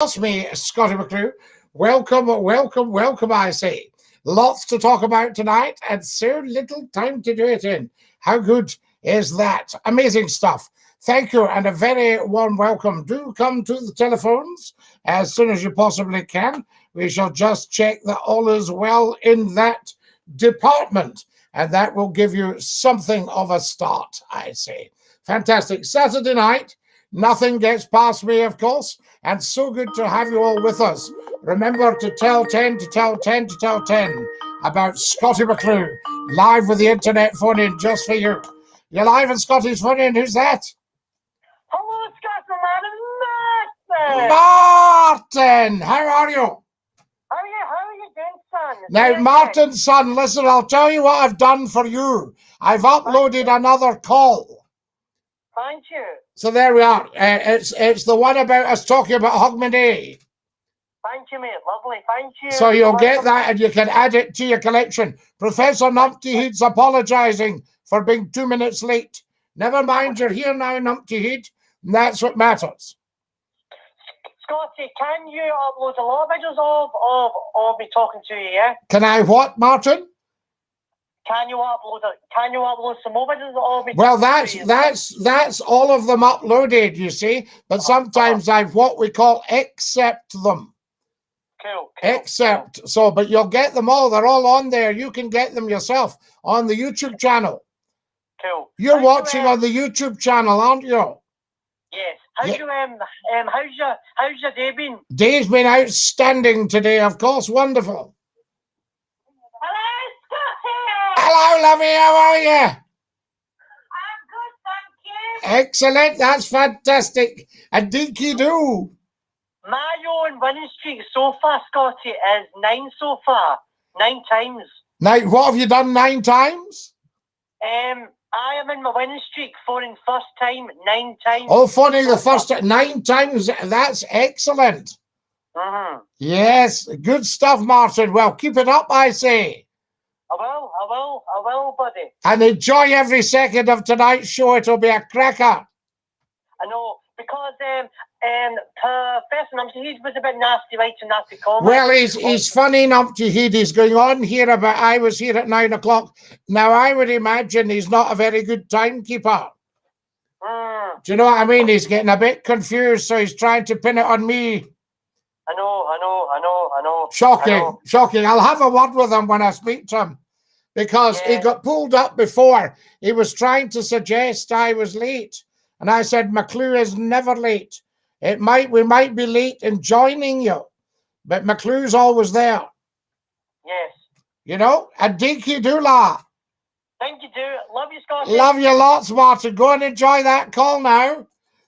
That's me, Scottie McCLUE. Welcome, welcome, welcome, I say. Lots to talk about tonight and so little time to do it in. How good is that? Amazing stuff. Thank you and a very warm welcome. Do come to the telephones as soon as you possibly can. We shall just check that all is well in that department, and that will give you something of a start, I say. Fantastic. Saturday night, nothing gets past me, of course, and so good to have you all with us. Remember to tell 10, to tell 10, to tell 10 about Scottie McCLUE, live with the internet phone in just for you. You're live on Scottie's phone in. Who's that? Hello, Scottie, Martin! How are you? How are you doing, son? Now, Martin, son, listen, I'll tell you what I've done for you. I've uploaded another call. Thank you. So there we are. It's the one about us talking about Hogmanay. Thank you, mate. Lovely. Thank you. So you'll get that and you can add it to your collection. Professor Numpty Head's apologising for being 2 minutes late. Never mind, you're here now, Numpty Head, and that's what matters. Scottie, can you upload a lot of videos of me talking to you, yeah? Can I what, Martin? Can you upload some more videos of me? Well, that's all of them uploaded, you see. But sometimes I've what we call accept them. Cool. Except, so, but you'll get them all. They're all on there. You can get them yourself on the YouTube channel. Cool. You're watching on the YouTube channel, aren't you? Yes. How's your day been? Day's been outstanding today, of course. Wonderful. Hello, Scottie. Hello, lovey. How are you? I'm good, thank you. Excellent. That's fantastic. And DINKY-DOO. My own winning streak so far, Scottie, is 9 so far. 9 times. Now, what have you done 9 times? I am in my winning streak, phoning first time 9 times. Oh, phoning the first 9 times. That's excellent. Yes, good stuff, Martin. Well, keep it up, I say. I will, buddy. And enjoy every second of tonight's show. It'll be a cracker. I know, because Professor Numpty Head was a bit nasty, right, to nasty comments. Well, he's funny, Numpty Head. He's going on here about I was here at 9 o'clock. Now, I would imagine he's not a very good timekeeper. Do you know what I mean? He's getting a bit confused, so he's trying to pin it on me. I know. Shocking. I'll have a word with him when I speak to him, because he got pulled up before. He was trying to suggest I was late. And I said, McCLUE is never late. We might be late in joining you, but McCLUE's always there. Yes. You know, and DINKY-DOO la. DINKY-DOO. Love you, Scottie. Love you lots, Martin. Go and enjoy that call now.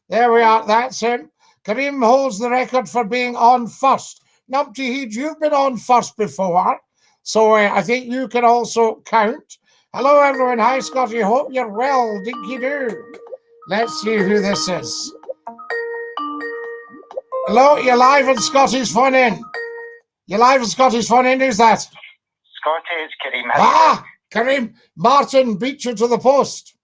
There we are. That's him. Kareem holds the record for being on first. Numpty Head, you've been on first before, so I think you can also count. Hello, everyone. Hi, Scottie. Hope you're well. DINKY-DOO. Let's see who this is. Hello, you're live on Scottie's phone in. You're live on Scottie's phone in. Who's that? Scottie, it's Kareem. Kareem. Martin beat you to the post.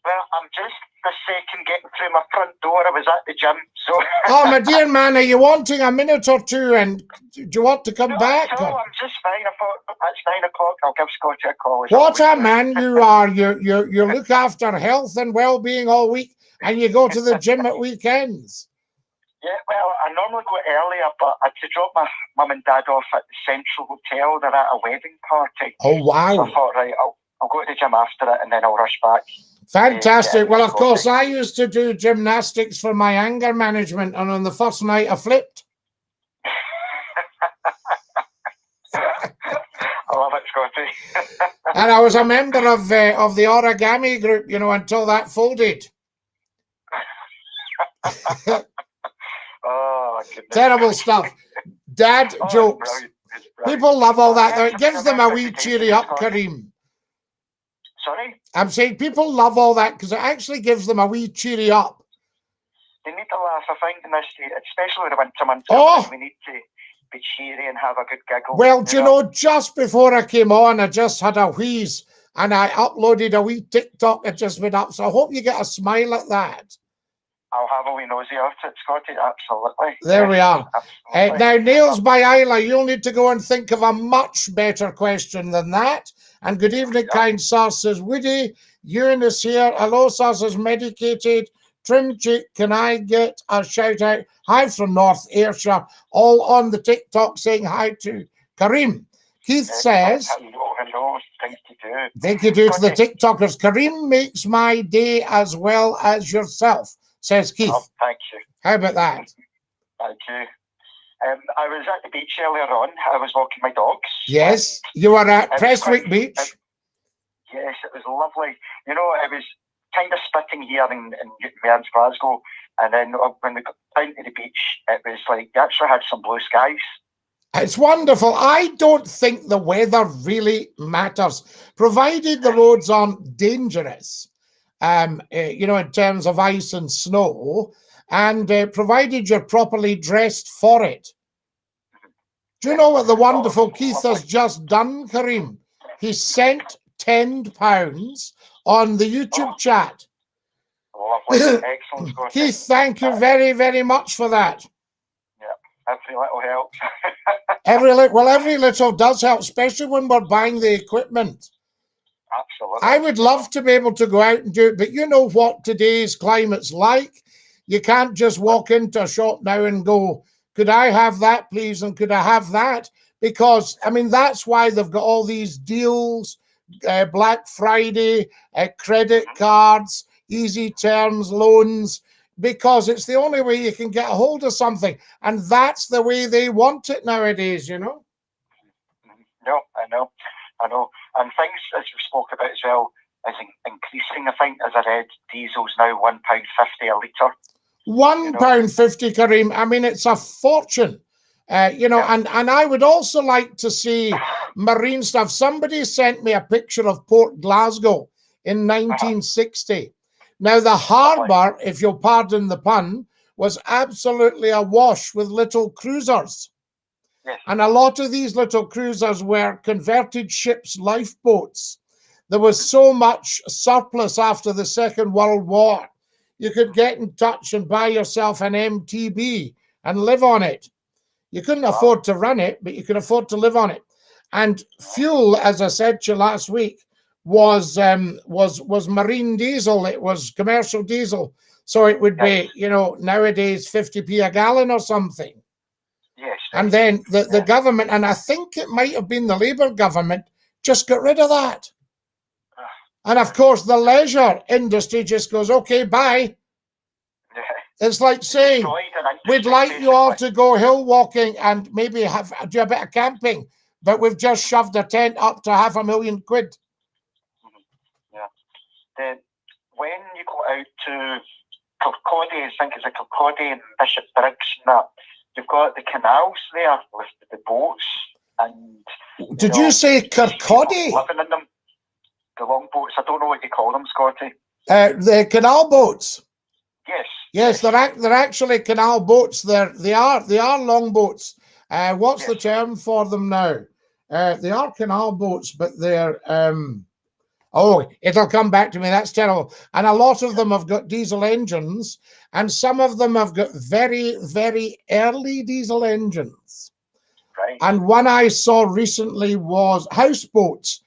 Well, I'm just a second getting through my front door. I was at the gym, so... Oh, my dear man, are you wanting a minute or two, and do you want to come back? No, I'm just fine. I thought it's 9 o'clock. I'll give Scottie a call. What a man you are. You look after health and well-being all week, and you go to the gym at weekends. Yeah, well, I normally go earlier, but I had to drop my mum and dad off at the Central Hotel. They're at a wedding party. Oh, wow. So I thought, right, I'll go to the gym after it, and then I'll rush back. Fantastic. Well, of course, I used to do gymnastics for my anger management, and on the first night I flipped. I love it, Scottie. And I was a member of the origami group, you know, until that folded. Oh, goodness. Terrible stuff. Dad jokes. It's brilliant. People love all that. It gives them a wee cheery up, Kareem. Sorry? I'm saying people love all that because it actually gives them a wee cheery up. They need to laugh, I think, in this day, especially the winter months. We need to be cheery and have a good giggle. Well, do you know, just before I came on, I just had a wheeze and I uploaded a wee TikTok that just went up. So I hope you get a smile at that. I'll have a wee nosy out it, Scotty. Absolutely. There we are. Absolutely. Now, Nails by Isla, you'll need to go and think of a much better question than that. And good evening, kind sir, says Woody. Eunice here. Hello, sir, says Medicated. Trinchick, can I get a shout out? Hi from North Ayrshire. All on the TikTok saying hi to Kareem. Keith says, hello, DINKY-DOO. DINKY-DOO to the TikTokers. Kareem makes my day as well as yourself, says Keith. Oh, thank you. How about that? Thank you. I was at the beach earlier on. I was walking my dogs. Yes, you were at Prestwick Beach. Yes, it was lovely. You know, it was kind of spitting here in Mearns, Glasgow. And then when we got down to the beach, it was like you actually had some blue skies. It's wonderful. I don't think the weather really matters, provided the roads aren't dangerous, you know, in terms of ice and snow, and provided you're properly dressed for it. Do you know what the wonderful Keith has just done, Kareem? He sent £10 on the YouTube chat. Lovely. Excellent, Scotty. Keith, thank you very, very much for that. Every little helps. Every little does help, especially when we're buying the equipment. Absolutely. I would love to be able to go out and do it, but you know what today's climate's like. You can't just walk into a shop now and go, could I have that, please, and could I have that? Because, I mean, that's why they've got all these deals, Black Friday, credit cards, easy terms, loans, because it's the only way you can get a hold of something. And that's the way they want it nowadays, you know? No, I know. And things, as we spoke about as well, is increasing. I think, as I read, diesel's now £1.50 a litre. £1.50, Kareem. I mean, it's a fortune. You know, and I would also like to see marine stuff. Somebody sent me a picture of Port Glasgow in 1960. Now, the harbour, if you'll pardon the pun, was absolutely awash with little cruisers. Yes. And a lot of these little cruisers were converted ships' lifeboats. There was so much surplus after the Second World War. You could get in touch and buy yourself an MTB and live on it. You couldn't afford to run it, but you could afford to live on it. And fuel, as I said to you last week, was marine diesel. It was commercial diesel. So it would be, you know, nowadays 50p a gallon or something. Yes. And then the government, and I think it might have been the Labour government, just got rid of that. And of course, the leisure industry just goes, okay, bye. It's like saying, we'd like you all to go hill walking and maybe do a bit of camping, but we've just shoved a tent up to £500,000. Yeah. Then when you go out to Kirkcaldy, I think it's a Kirkcaldy and Bishop Briggs and that, you've got the canals there with the boats and... Did you say Kirkcaldy? Living in them. The long boats. I don't know what you call them, Scotty. The canal boats. Yes. Yes, they're actually canal boats. They are long boats. What's the term for them now? They are canal boats, but they're oh, it'll come back to me. That's terrible. And a lot of them have got diesel engines, and some of them have got very, very early diesel engines. Right. And one I saw recently was houseboats.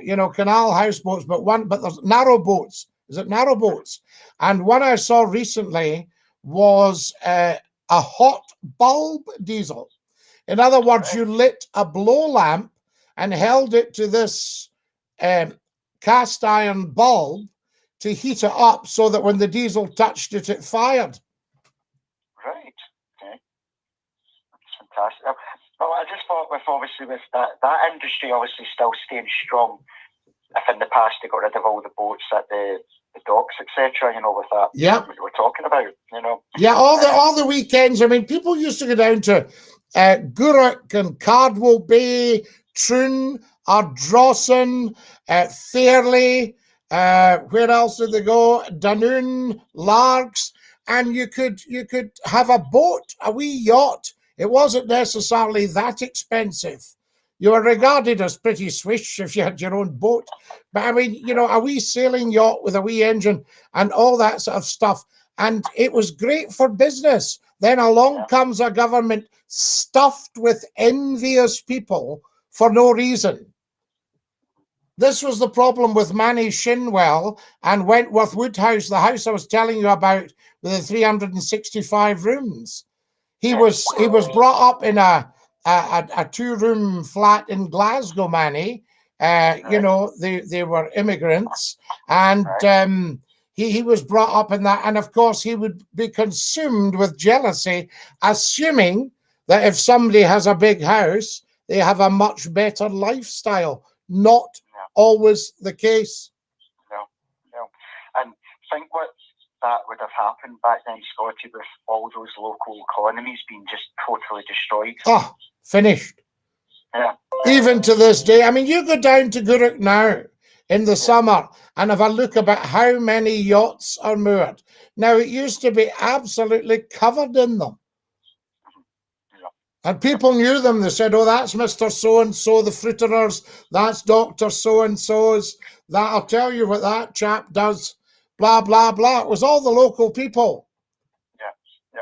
You know, canal houseboats, but there's narrow boats. Is it narrow boats? And one I saw recently was a hot bulb diesel. In other words, you lit a blow lamp and held it to this cast iron bulb to heat it up so that when the diesel touched it, it fired. Right. Okay. That's fantastic. Well, I just thought with that industry obviously still staying strong. If in the past they got rid of all the boats at the docks, etc., you know, with that, what you were talking about, you know. Yeah, all the weekends. I mean, people used to go down to Gourock and Cardwell Bay, Troon, Ardrossan, Fairley. Where else did they go? Dunoon, Largs, and you could have a boat, a wee yacht. It wasn't necessarily that expensive. You were regarded as pretty swish if you had your own boat. But I mean, you know, a wee sailing yacht with a wee engine and all that sort of stuff. and it was great for business. Then along comes a government stuffed with envious people for no reason. This was the problem with Manny Shinwell and Wentworth Woodhouse, the house I was telling you about with the 365 rooms. He was brought up in a 2-room flat in Glasgow, Manny. You know, they were immigrants, and he was brought up in that, and of course he would be consumed with jealousy, assuming that if somebody has a big house, they have a much better lifestyle. Not always the case. No. And think what that would have happened back then, Scottie, with all those local economies being just totally destroyed. Oh, finished. Yeah. Even to this day. I mean, you go down to Gourock now in the summer and have a look about how many yachts are moored. Now, it used to be absolutely covered in them. And people knew them. They said, oh, that's Mr. So-and-so, the fruiterers. That's Dr. So-and-so's. That, I'll tell you what that chap does. Blah, blah, blah. It was all the local people. Yeah.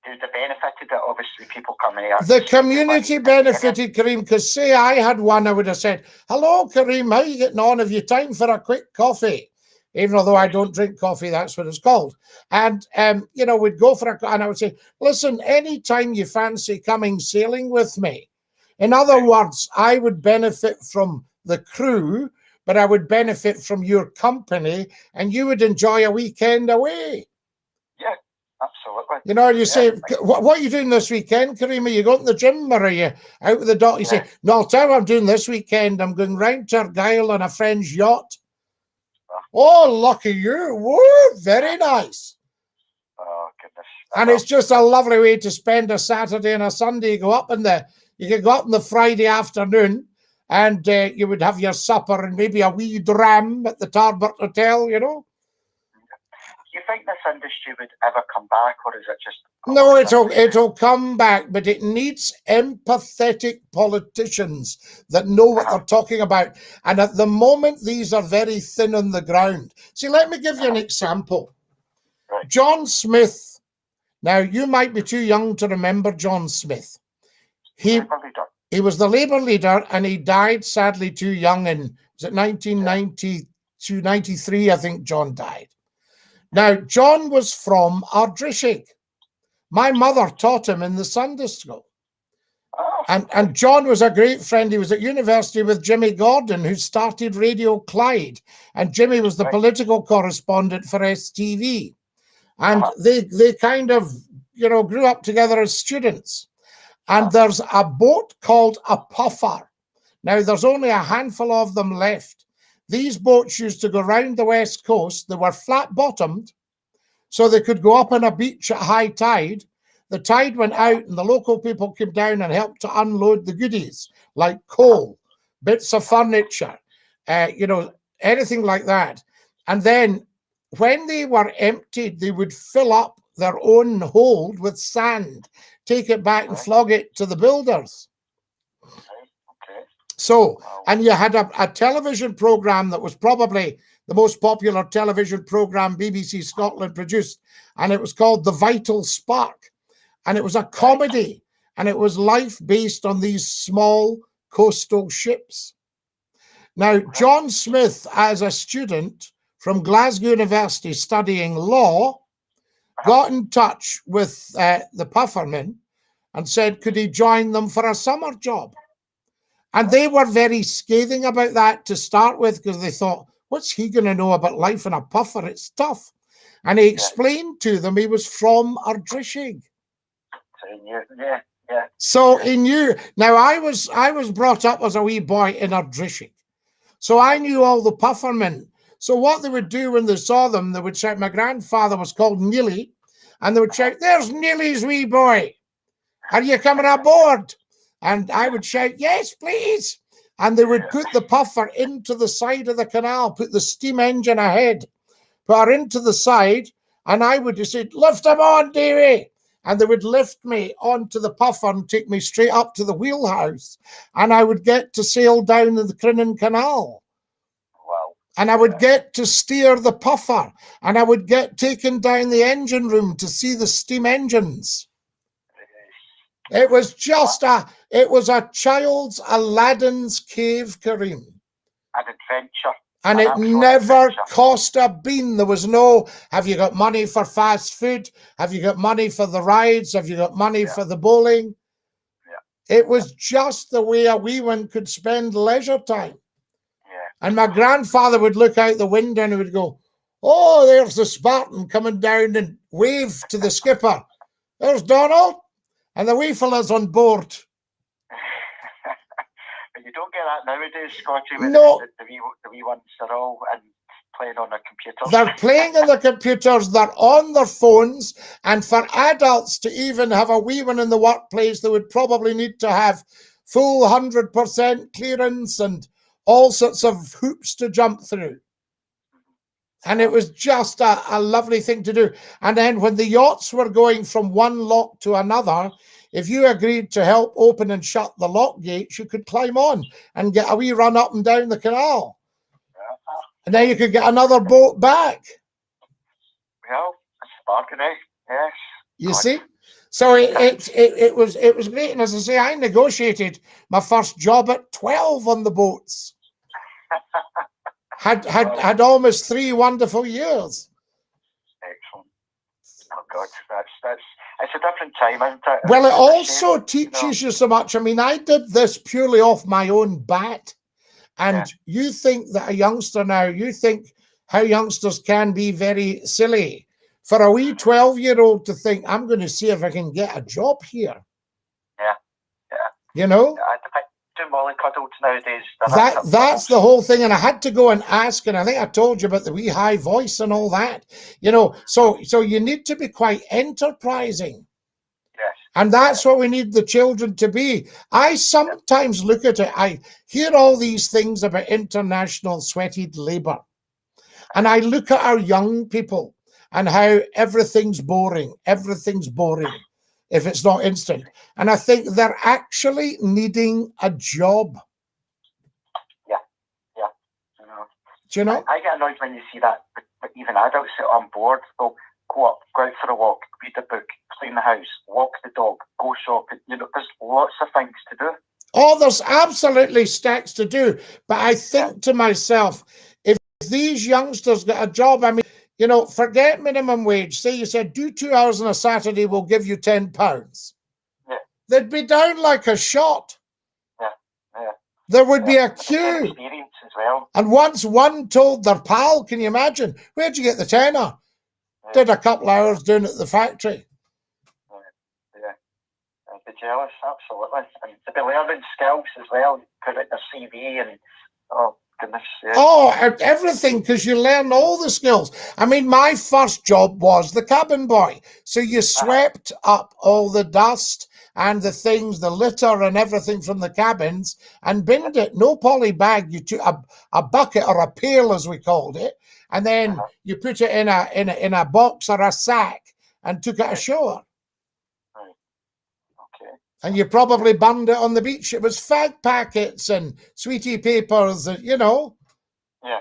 And they benefited it, obviously, people coming here. The community benefited, Kareem, because say I had one, I would have said, hello, Kareem, how are you getting on? Have you time for a quick coffee? Even although I don't drink coffee, that's what it's called. And, you know, we'd go for and I would say, listen, anytime you fancy coming sailing with me. In other words, I would benefit from the crew, but I would benefit from your company, and you would enjoy a weekend away. Yeah, absolutely. You know, you say, what are you doing this weekend, Kareem? Are you going to the gym, or are you out with the dog? You say, no, I'll tell you what I'm doing this weekend. I'm going round to Argyll on a friend's yacht. Oh, lucky you. Woo, very nice. Oh, goodness. And it's just a lovely way to spend a Saturday and a Sunday. You could go up in the Friday afternoon, and you would have your supper and maybe a wee dram at the Tarbert Hotel, you know. Do you think this industry would ever come back, or is it just... No, it'll come back, but it needs empathetic politicians that know what they're talking about. And at the moment, these are very thin on the ground. See, let me give you an example. Right. John Smith. Now, you might be too young to remember John Smith. He was the Labour leader, and he died sadly too young in, was it 1992, 93, I think John died. Now, John was from Ardrishig. My mother taught him in the Sunday school. Oh. And John was a great friend. He was at university with Jimmy Gordon, who started Radio Clyde. And Jimmy was the political correspondent for STV. And they kind of, you know, grew up together as students. And there's a boat called a puffer. Now, there's only a handful of them left. These boats used to go round the west coast. They were flat-bottomed, so they could go up on a beach at high tide. The tide went out, and the local people came down and helped to unload the goodies, like coal, bits of furniture, you know, anything like that. And then when they were emptied, they would fill up their own hold with sand, take it back and flog it to the builders. So, and you had a television program that was probably the most popular television program BBC Scotland produced, and it was called The Vital Spark. And it was a comedy, and it was life based on these small coastal ships. Now, John Smith, as a student from Glasgow University studying law, got in touch with the puffermen and said, could he join them for a summer job? And they were very scathing about that to start with, because they thought, what's he going to know about life in a puffer? It's tough. And he explained to them he was from Ardrishig. So he knew. Now, I was brought up as a wee boy in Ardrishig. So I knew all the puffermen. So what they would do when they saw them, they would shout, my grandfather was called Neely, and they would shout, there's Neely's wee boy. Are you coming aboard? And I would shout, yes, please. And they would put the puffer into the side of the canal, put the steam engine ahead, put her into the side, and I would say, lift him on, Davy. And they would lift me onto the puffer and take me straight up to the wheelhouse. And I would get to sail down the Crinan Canal. Wow. And I would get to steer the puffer, and I would get taken down the engine room to see the steam engines. It was just it was a child's Aladdin's cave, Kareem. An adventure. And An it absolute never adventure. cost a bean. There was no, have you got money for fast food? Have you got money for the rides? Have you got money for the bowling? Yeah. It was just the way a wee one could spend leisure time. Yeah. And my grandfather would look out the window and he would go, oh, there's the Spartan coming down, and wave to the skipper. There's Donald. And the wee fella's on board. But you don't get that nowadays, Scottie. With No. The wee ones are all playing on their computers. They're playing on the computers, they're on their phones, and for adults to even have a wee one in the workplace, they would probably need to have full 100% clearance and all sorts of hoops to jump through. And it was just a lovely thing to do. And then when the yachts were going from one lock to another, if you agreed to help open and shut the lock gates, you could climb on and get a wee run up and down the canal. And then you could get another boat back. Well, it's bargaining, yes. You see? So it was great. And as I say, I negotiated my first job at 12 on the boats. Had almost 3 wonderful years. Excellent. Oh God, that's it's a different time, isn't it? Well, it also teaches you so much. I mean, I did this purely off my own bat. And you think that a youngster now, you think how youngsters can be very silly. For a wee 12-year-old to think, I'm going to see if I can get a job here. Yeah, yeah. You know? I think do mollycoddles nowadays. That's the whole thing. And I had to go and ask, and I think I told you about the wee high voice and all that. You know, so you need to be quite enterprising. Yes. And that's what we need the children to be. I sometimes look at it, I hear all these things about international sweated labor. And I look at our young people and how everything's boring if it's not instant. And I think they're actually needing a job. Yeah, yeah. You know, do you know? I get annoyed when you see that, but even adults sit on board, they'll go up, go out for a walk, read a book, clean the house, walk the dog, go shopping. You know, there's lots of things to do. Oh, there's absolutely stacks to do. But I think to myself, if these youngsters get a job, I mean, you know, forget minimum wage. Say you said, do 2 hours on a Saturday, we'll give you £10. Yeah. They'd be down like a shot. Yeah, yeah. There would be a queue. Experience as well. And once one told their pal, can you imagine? Where'd you get the tenner? Yeah. Did a couple of hours doing it at the factory. Yeah. I'd be jealous, absolutely. And to be learning skills as well, put it in their CV and, oh, goodness. Yeah. Oh, everything, because you learn all the skills. I mean, my first job was the cabin boy. So you swept up all the dust and the things, the litter and everything from the cabins and binned it. No poly bag. You took a bucket or a pail, as we called it, and then you put it in a box or a sack and took it ashore. And you probably burned it on the beach. It was fag packets and sweetie papers, you know. Yeah,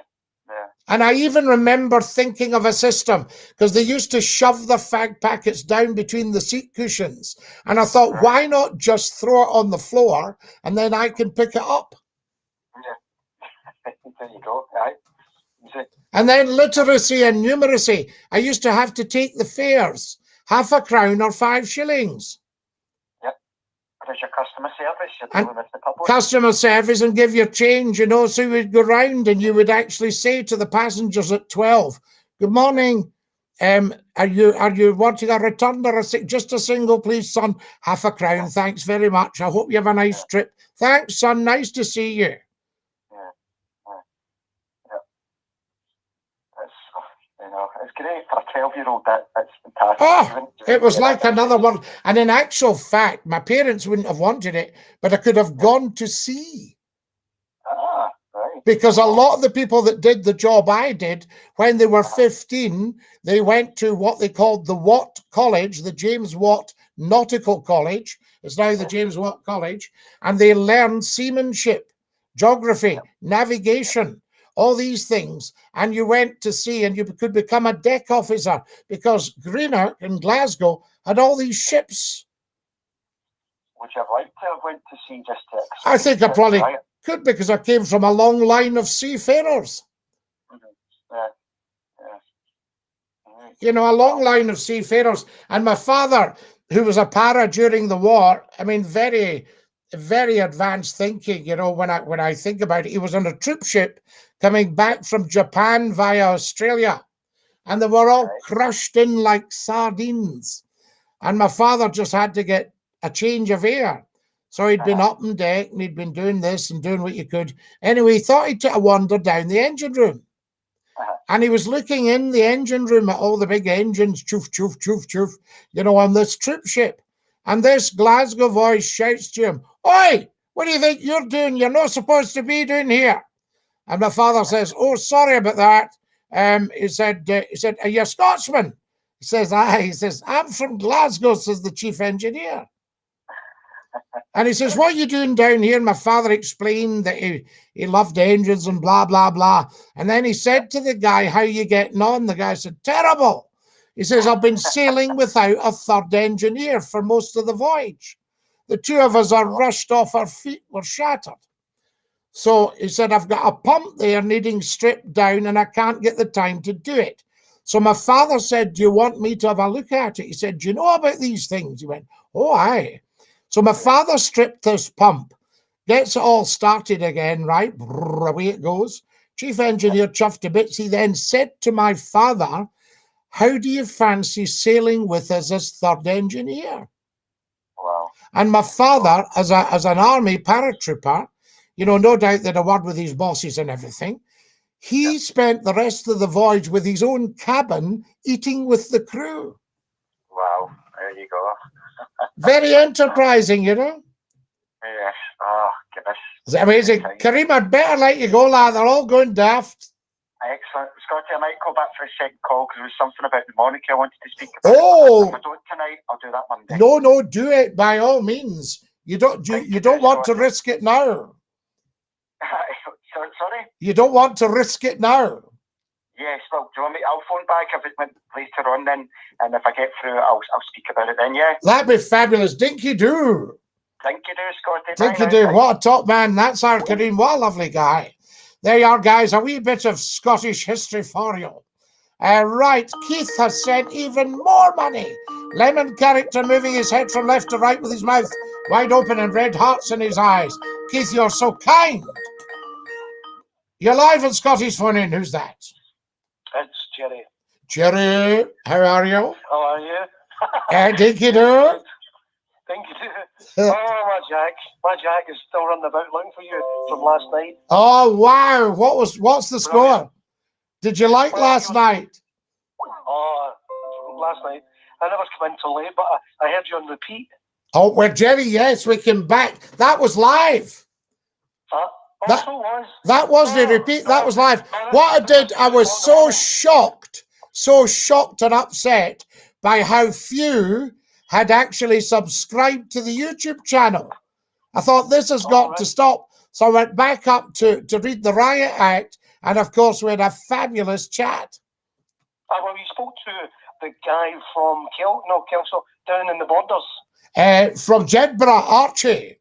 yeah. And I even remember thinking of a system, because they used to shove the fag packets down between the seat cushions. And I thought, why not just throw it on the floor and then I can pick it up? Yeah. There you go. Right. And then literacy and numeracy. I used to have to take the fares, £0.50 or 5 shillings. There's your customer service, you're dealing with the public. Customer service and give your change, you know, so we'd go round and you would actually say to the passengers at 12, good morning, are you wanting a return or just a single, please, son? £0.50, thanks very much. I hope you have a nice trip. Thanks, son, nice to see you. It's great for a 12-year-old. That's fantastic. Oh, it was like another world. And in actual fact, my parents wouldn't have wanted it, but I could have gone to sea. Right. Because a lot of the people that did the job I did, when they were 15, they went to what they called the Watt College, the James Watt Nautical College. It's now the James Watt College. And they learned seamanship, geography, navigation, all these things, and you went to sea and you could become a deck officer because Greenock in Glasgow had all these ships. Would you have liked to have went to sea just to... I think I probably right? could, because I came from a long line of seafarers. Yeah. You know, a long line of seafarers. And my father, who was a para during the war, I mean, very, very advanced thinking, you know, when I think about it. He was on a troop ship coming back from Japan via Australia, and they were all crushed in like sardines. And my father just had to get a change of air. So he'd been up on deck and he'd been doing this and doing what you could. Anyway, he thought he'd take a wander down the engine room. And he was looking in the engine room at all the big engines, choof, choof, choof, choof, you know, on this troop ship. And this Glasgow voice shouts to him, "Oi, what do you think you're doing? You're not supposed to be doing here." And my father says, "Oh, sorry about that." He said, "Are you a Scotsman?" He says, "Aye." He says, "I'm from Glasgow," says the chief engineer. And he says, "What are you doing down here?" And my father explained that he loved engines and blah, blah, blah. And then he said to the guy, "How you getting on?" The guy said, "Terrible." He says, "I've been sailing without a third engineer for most of the voyage. The two of us are rushed off our feet, we're shattered." So he said, "I've got a pump there needing stripped down and I can't get the time to do it." So my father said, "Do you want me to have a look at it?" He said, "Do you know about these things?" He went, "Oh, aye." So my father stripped this pump, gets it all started again, right? Brrr, away it goes. Chief engineer chuffed to bits. He then said to my father, "How do you fancy sailing with us as third engineer?" Wow. And my father, as an army paratrooper, you know, no doubt that a word with his bosses and everything, he spent the rest of the voyage with his own cabin, eating with the crew. Wow, there you go. Very enterprising, you know. Yes. Oh, goodness. Is it amazing? Kareem, I'd better let you go, lad. They're all going daft. Excellent. Scottie, I might go back for a second call because there was something about the monarchy I wanted to speak about. Oh! If I don't tonight, I'll do that Monday. No, do it by all means. You don't want to risk it now. Sorry? You don't want to risk it now. Yes, well, do you want me? I'll phone back if it went later on then, and if I get through, I'll speak about it then, yeah? That'd be fabulous. DINKY-DOO. DINKY-DOO, Scottie. DINKY-DOO. What a top man. That's our Kareem. What a lovely guy. There you are, guys. A wee bit of Scottish history for you. Right, Keith has sent even more money. Lemon character moving his head from left to right with his mouth wide open and red hearts in his eyes. Keith, you're so kind. You're live on Scotty's phone in. Who's that? It's Jerry. Jerry, how are you? How are you? DINKY-DOO. DINKY-DOO. Oh, my Jack is still running about looking for you from last night. Oh, wow. What's the score? Did you like last night? Oh, last night. I never come in till late, but I heard you on repeat. Oh, well, Jerry, yes, we came back. That was live. That wasn't a repeat. That was live. What I did, I was so shocked and upset by how few had actually subscribed to the YouTube channel. I thought this has got to stop. So I went back up to read the Riot Act, and of course we had a fabulous chat. Well, you spoke to the guy from Kelso, down in the borders. From Jedburgh, Archie.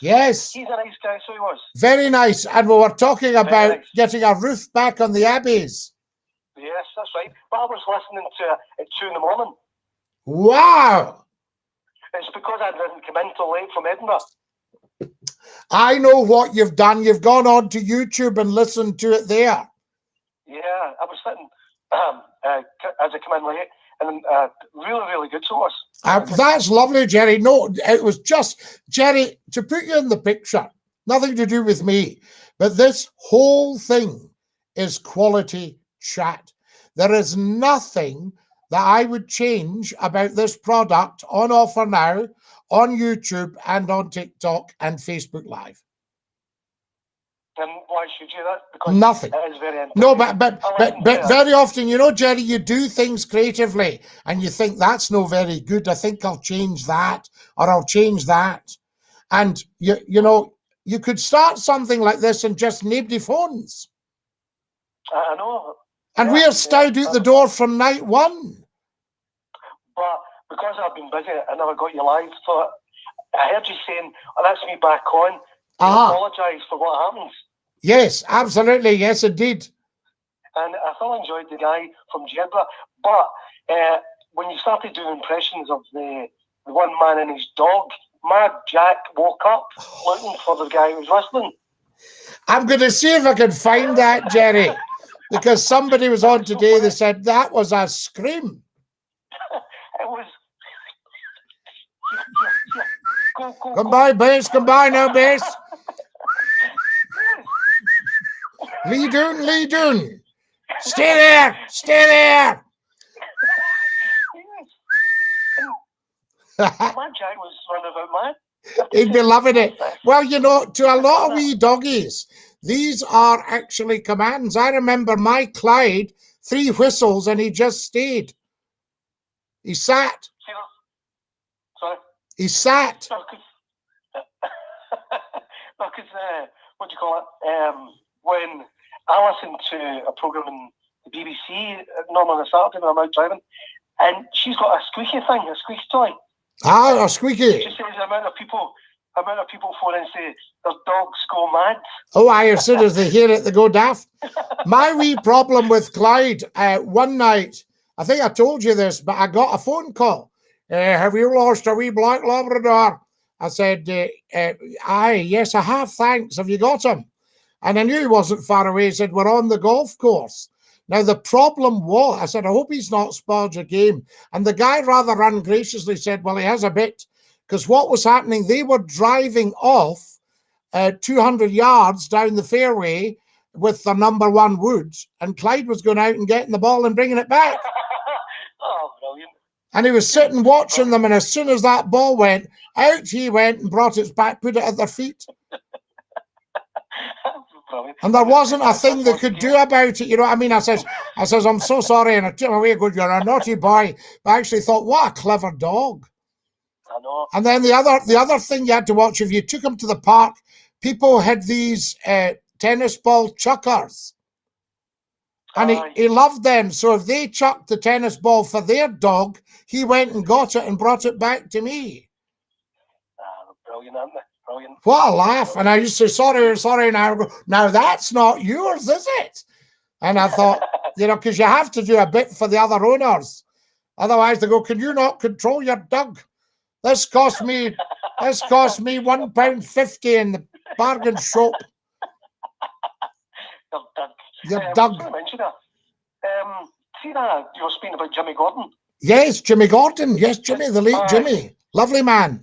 Yes. He's a nice guy, so he was. Very nice. And we were talking about getting a roof back on the Abbeys. Yes, that's right. But I was listening to it at 2 in the morning. Wow. It's because I didn't come in till late from Edinburgh. I know what you've done. You've gone on to YouTube and listened to it there. Yeah, I was sitting as I come in late, and really, really good to us. That's lovely, Jerry. No, it was just, Jerry, to put you in the picture, nothing to do with me, but this whole thing is quality chat. There is nothing that I would change about this product on offer now on YouTube and on TikTok and Facebook Live. And why should you that? Because nothing. It is very no, but very often, you know, Jerry, you do things creatively and you think that's no very good. I think I'll change that, or I'll change that. And you know, you could start something like this and just nobody phones. I know. And Yeah, we're stowed out the door from night one. But because I've been busy, I never got you live. So I heard you saying, "Oh, that's me back on." You apologise for what happens. Yes, absolutely. Yes, indeed. And I thoroughly enjoyed the guy from Jeddah. But when you started doing impressions of the one man and his dog, Mad Jack woke up looking for the guy who was whistling. I'm going to see if I can find that, Jerry, because somebody was on today. They said that was a scream. It was. Go, Come by, Bass. Come by now, Bass. Lee Doon. Stay there. Mad Jack was running about mad. He'd be loving it. Well, you know, to a lot of wee doggies, these are actually commands. I remember my Clyde, 3 whistles, and he just stayed. He sat. Sorry? He sat. Because, what do you call it? When I listen to a programme in the BBC, normally on a Saturday when I'm out driving, and she's got a squeaky thing, a squeaky toy. Ah, a squeaky. She says the amount of people phone and say their dogs go mad. Oh, aye, as soon as they hear it, they go daft. My wee problem with Clyde, one night, I think I told you this, but I got a phone call. Have you lost a wee black Labrador? I said, aye, yes, I have, thanks. Have you got him? And I knew he wasn't far away. He said, we're on the golf course. Now, the problem was, I said, I hope he's not spoiled your game. And the guy rather ungraciously said, well, he has a bit. Because what was happening, they were driving off 200 yards down the fairway with the number 1 woods. And Clyde was going out and getting the ball and bringing it back. Oh, brilliant. And he was sitting watching them. And as soon as that ball went, out he went and brought it back, put it at their feet. And there wasn't a thing they could do about it. You know what I mean? I says, I'm so sorry. And I took him away and go, you're a naughty boy. But I actually thought, what a clever dog. I know. And then the other thing you had to watch, if you took him to the park, people had these tennis ball chuckers. And he loved them. So if they chucked the tennis ball for their dog, he went and got it and brought it back to me. Brilliant, aren't they? Brilliant. What a laugh. And I used to say, sorry. Now that's not yours, is it? And I thought, you know, because you have to do a bit for the other owners. Otherwise they go, can you not control your dog? This cost me £1.50 in the bargain shop. Your dog. See that you were speaking about Jimmy Gordon? Yes, Jimmy Gordon. Yes, Jimmy, the late Jimmy. Lovely man.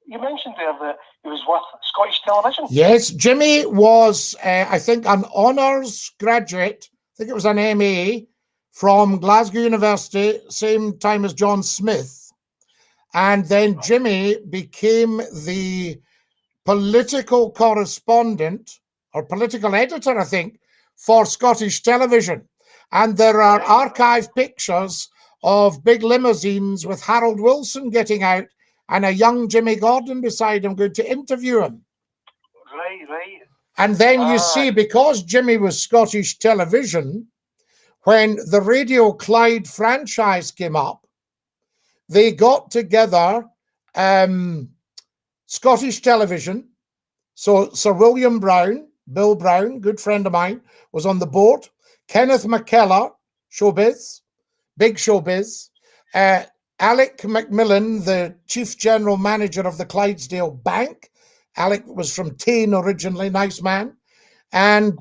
You mentioned there that he was with Scottish Television. Yes, Jimmy was, I think, an honours graduate. I think it was an MA from Glasgow University, same time as John Smith. And then Jimmy became the political correspondent or political editor, I think, for Scottish Television. And there are archive pictures of big limousines with Harold Wilson getting out and a young Jimmy Gordon beside him going to interview him. Right. And then you see, because Jimmy was Scottish Television, when the Radio Clyde franchise came up, they got together Scottish Television. So Sir William Brown, Bill Brown, good friend of mine, was on the board. Kenneth McKellar, showbiz, big showbiz. Alec Macmillan, the chief general manager of the Clydesdale Bank. Alec was from Tain originally, nice man. And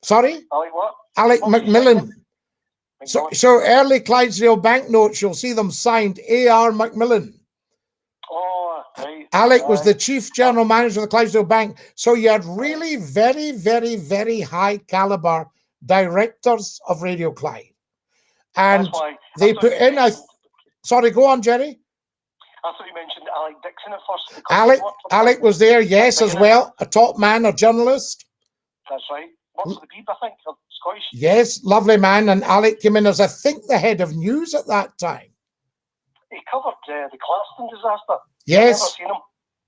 sorry? Alec what? Alec Macmillan. So early Clydesdale banknotes, you'll see them signed A.R. Macmillan. Oh, right. Alec was the chief general manager of the Clydesdale Bank. So you had really very, very, very high caliber directors of Radio Clyde. And they put in, sorry, go on, Jerry. I thought you mentioned Alec Dixon at first. Alec was there, yes, as well. A top man, a journalist. That's right. What's the Beeb, I think, Scottish. Yes, lovely man. And Alec came in as, I think, the head of news at that time. He covered the Clarston disaster. Yes. I've never seen him.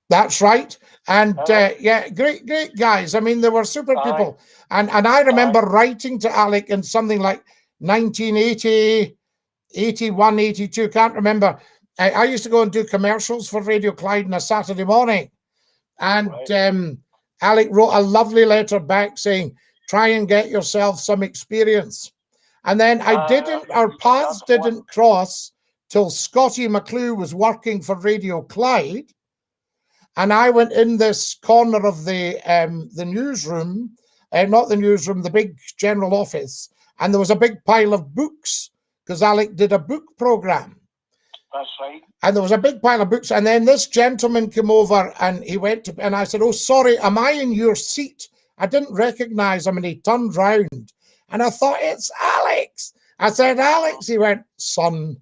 That's right. And yeah, great guys. I mean, they were super people. And I remember writing to Alec in something like 1980, 81, 82, can't remember. I used to go and do commercials for Radio Clyde on a Saturday morning. And Alec wrote a lovely letter back saying, try and get yourself some experience. And then our paths didn't cross till Scottie McCLUE was working for Radio Clyde. And I went in this corner of the newsroom, not the newsroom, the big general office, and there was a big pile of books because Alec did a book program. That's right. And there was a big pile of books. And then this gentleman came over and he went to, and I said, oh, sorry, am I in your seat? I didn't recognize him. And he turned round and I thought, it's Alex. I said, Alex. He went, son,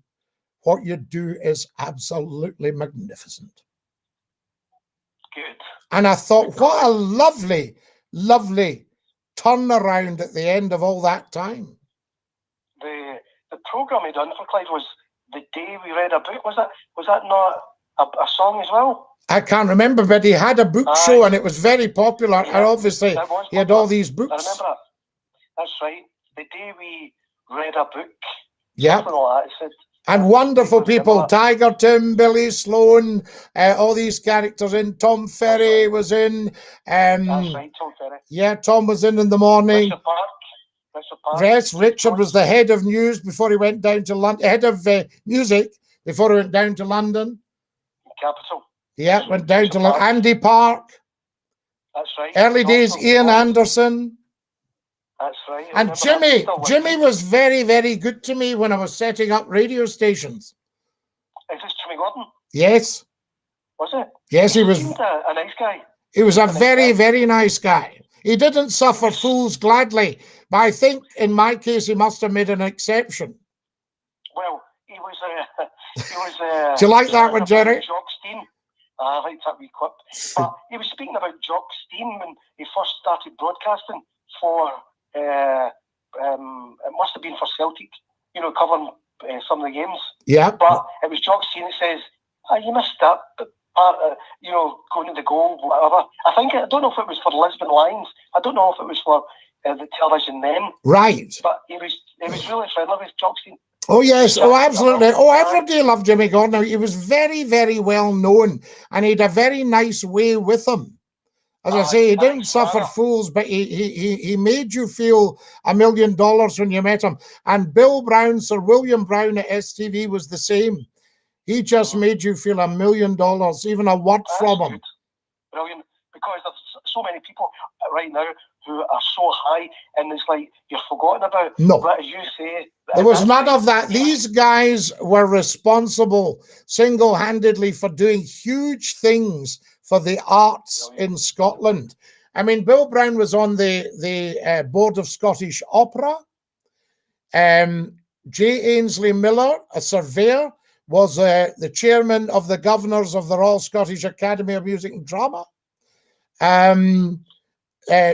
what you do is absolutely magnificent. Good. And I thought, what a lovely, lovely turnaround at the end of all that time. The program he done for Clyde was The Day We Read a Book. Was that not a song as well? I can't remember, but he had a book show and it was very popular. Yeah, and obviously he had all these books. I remember that. That's right. The Day We Read a Book. Yeah. Something like that. It said, and wonderful people, Tiger Tim, Billy Sloan, all these characters in. Tom Ferry was in. that's right, Tom Ferry. Yeah, Tom was in the morning. Richard Park. Yes, Richard was the head of news before he went down to London, head of music before he went down to London. Capital. Yeah, went down to Andy Park. That's right. Early days, Ian Anderson. That's right. And Jimmy was very, very good to me when I was setting up radio stations. Is this Jimmy Gordon? Yes. Was it? Yes, he was. He seemed a nice guy. He was a very, very nice guy. He didn't suffer fools gladly, but I think in my case he must have made an exception. Well, he was. Do you like that one, Jerry? Jock Stein. I liked that wee clip. But he was speaking about Jock Stein when he first started broadcasting for. It must have been for Celtic, covering some of the games. Yeah. But it was Jock Stein that says, you missed that part, going to the goal, whatever. I don't know if it was for Lisbon Lions. I don't know if it was for the television then. Right. But he was really friendly with Jock Stein. Oh, yes. Oh, absolutely. Oh, everybody loved Jimmy Gordon. He was very, very well known and he had a very nice way with him. As I say, he didn't suffer fools, but he made you feel $1 million when you met him. And Bill Brown, Sir William Brown at STV was the same. He just made you feel $1 million, even a word from him. Brilliant. Because there's so many people right now who are so high, and it's like you're forgotten about. No. But as you say, there was none of that. These guys were responsible single-handedly for doing huge things for the arts in Scotland. I mean, Bill Brown was on the board of Scottish Opera. J. Ainsley Miller, a surveyor, was the chairman of the governors of the Royal Scottish Academy of Music and Drama.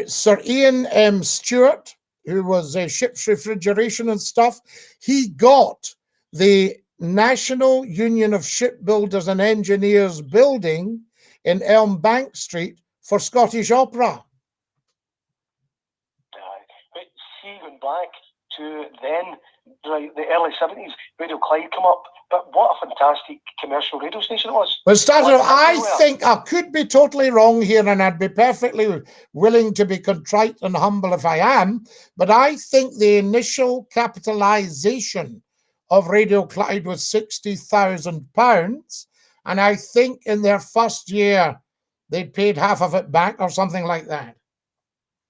Sir Ian M. Stewart, who was ship's refrigeration and stuff, he got the National Union of Shipbuilders and Engineers building in Elm Bank Street for Scottish Opera. But see, going back to then, the early 70s, Radio Clyde come up, but what a fantastic commercial radio station it was. Well, started, I think, I could be totally wrong here, and I'd be perfectly willing to be contrite and humble if I am, but I think the initial capitalization of Radio Clyde was £60,000, and I think in their first year, they'd paid half of it back or something like that.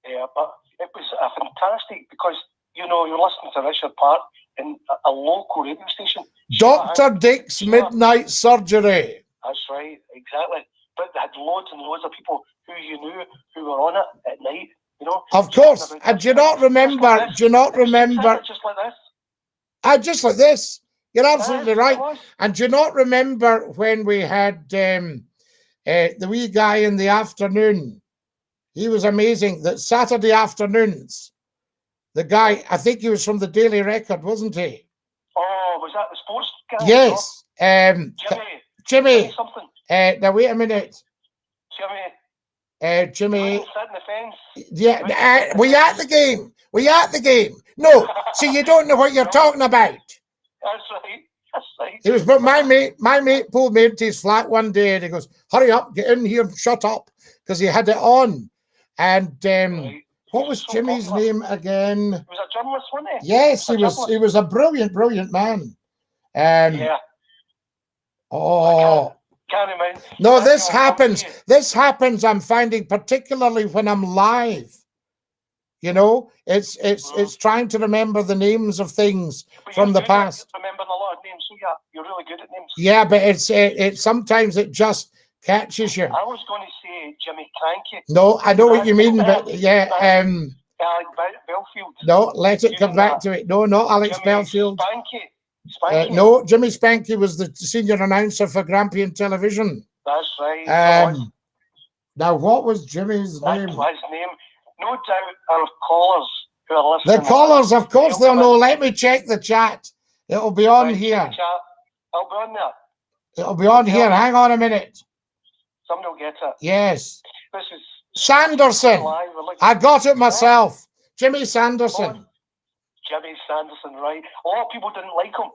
Yeah, but it was a fantastic, because, you're listening to Richard Park in a local radio station. Dr. Dick's Midnight Surgery. That's right, exactly. But they had loads and loads of people who you knew who were on it at night, Of course. And do you not remember? Just like this. Just like this. You're absolutely right. And do you not remember when we had the wee guy in the afternoon? He was amazing. That Saturday afternoons, the guy, I think he was from the Daily Record, wasn't he? Oh, was that the sports guy? Yes. Jimmy. Now, wait a minute. Jimmy. Sit in the fence. Yeah, were you at the game? Were you at the game? No. So you don't know what you're talking about. That's right. That's right. It was, but my mate pulled me into his flat one day and he goes, "Hurry up, get in here, shut up," because he had it on. And Right. what was Jimmy's name again? He was a journalist, wasn't he? Yes, he was. He was a brilliant man. Yeah. Oh. Can't remember. No, this happens. This happens. I'm finding particularly when I'm live. You know, it's trying to remember the names of things from the past. Remembering a lot of names, so yeah, you're really good at names. Yeah, but it's sometimes it just catches you. I was going to say Jimmy Cranky. No, I know what you mean, but yeah, Alec Belfield. no, let it come back to it. No, not Alex Jimmy Belfield. Spanky. No, Jimmy Spanky was the senior announcer for Grampian Television. That's right. Now, what was Jimmy's name? That's his name. No doubt our callers who are listening. The callers, of course, they'll know. Let me check the chat. It'll be on here. It'll be on there. It'll be on here. Hang on a minute. Somebody will get it. Yes. This is Sanderson. I got it myself. Jimmy Sanderson. Jimmy Sanderson, right. A lot of people didn't like him.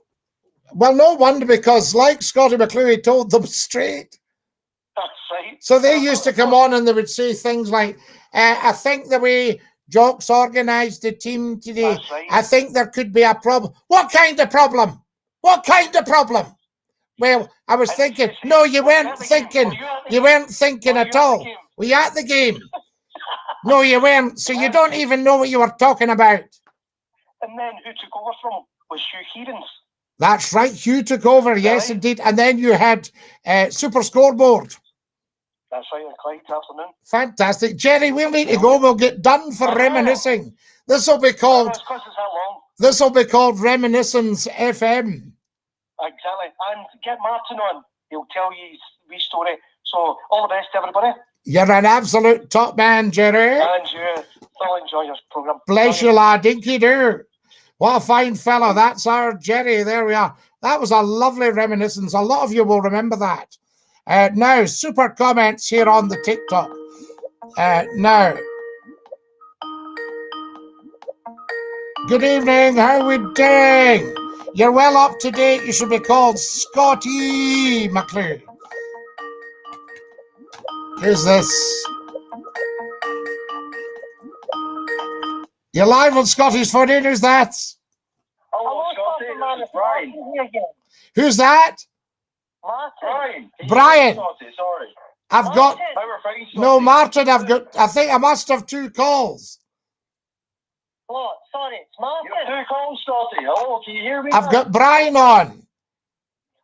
Well, no wonder, because like Scottie McCLUE, he told them straight. That's right. So they used to come on and they would say things like, I think the way Jock's organised the team today, right. I think there could be a problem. What kind of problem? What kind of problem? Well, I was thinking, no, you weren't thinking. You weren't thinking at all. Were you at the game? No, you weren't. So you don't even know what you were talking about. And then who took over from him was Hugh Hearens. That's right. Hugh took over. Yes, indeed. And then you had Super Scoreboard. That's right, Clyde afternoon. Fantastic. Jerry, we'll need to go. We'll get done for reminiscing. This will be called Reminiscence FM. Exactly. And get Martin on. He'll tell you his wee story. So all the best, everybody. You're an absolute top man, Jerry. And you thoroughly enjoy your programme. Bless you, lad. DINKY-DOO. What a fine fellow. That's our Jerry. There we are. That was a lovely reminiscence. A lot of you will remember that. Now, super comments here on the TikTok. Now, good evening. How are we doing? You're well up to date. You should be called Scottie McCLUE. Who's this? You're live on Scotty's phone in. Who's that? Hello, Scotty. It's Brian. Who's that? Martin. Brian. Sorry. I've got no Martin. I think I must have two calls. What? Sorry, it's Martin. You have two calls, Scotty. Hello, can you hear me? I've got Brian on.